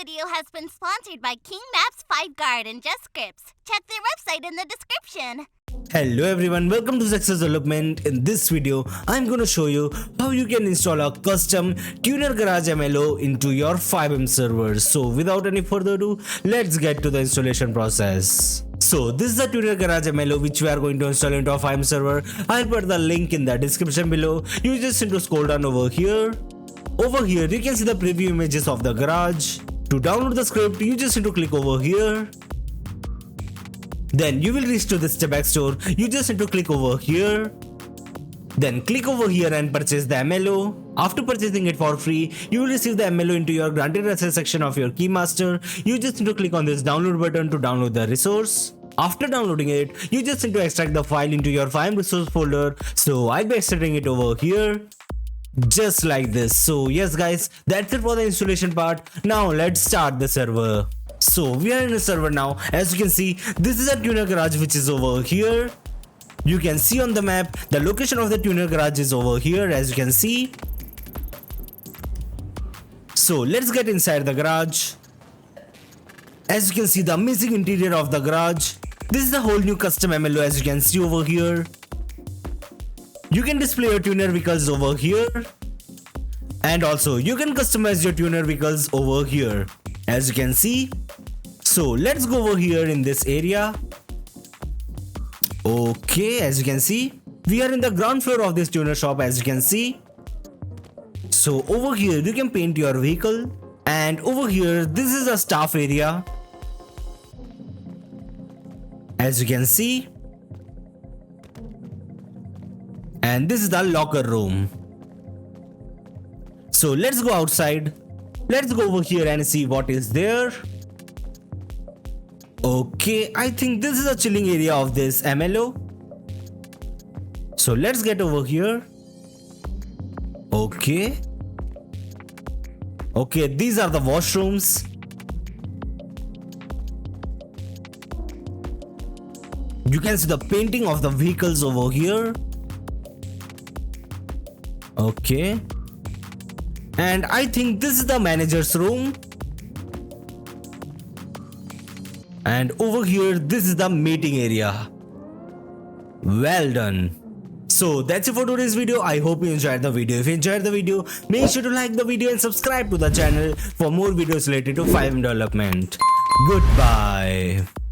video has been sponsored by King Maps, FiveGuard, and JustScripts. Check their website in the description. Hello everyone, welcome to Zexus Development. In this video, I'm going to show you how you can install a custom Tuner Garage MLO into your FiveM server. So without any further ado, let's get to the installation process. So this is the Tuner Garage MLO which we are going to install into our FiveM server. I'll put the link in the description below. You just need to scroll down over here. Over here, you can see the preview images of the garage. To download the script, you just need to click over here. Then you will reach to the step back store. You just need to click over here. Then click over here and purchase the MLO. After purchasing it for free, you will receive the MLO into your granted access section of your Keymaster. You just need to click on this download button to download the resource. After downloading it, you just need to extract the file into your FiveM resource folder. So I'll be extracting it over here. Just like this. So yes guys, that's it for the installation part. Now let's start the server. So we are in a server now. As you can see, this is a Tuner Garage which is over here. You can see on the map the location of the Tuner Garage is over here, as you can see. So let's get inside the garage. As you can see the amazing interior of the garage. This is a whole new custom MLO, as you can see over here. You can display your tuner vehicles over here. And also you can customize your tuner vehicles over here, as you can see. So let's go over here in this area. Okay, as you can see, we are in the ground floor of this tuner shop, as you can see. So over here you can paint your vehicle. And over here this is a staff area, as you can see. And this is the locker room. So let's go outside. Let's go over here and see what is there. Okay, I think this is a chilling area of this MLO. So let's get over here. Okay. Okay, these are the washrooms. You can see the painting of the vehicles over here. Okay. And I think this is the manager's room. And over here, this is the meeting area. Well done. So that's it for today's video. I hope you enjoyed the video. If you enjoyed the video, make sure to like the video and subscribe to the channel for more videos related to FiveM development. Goodbye.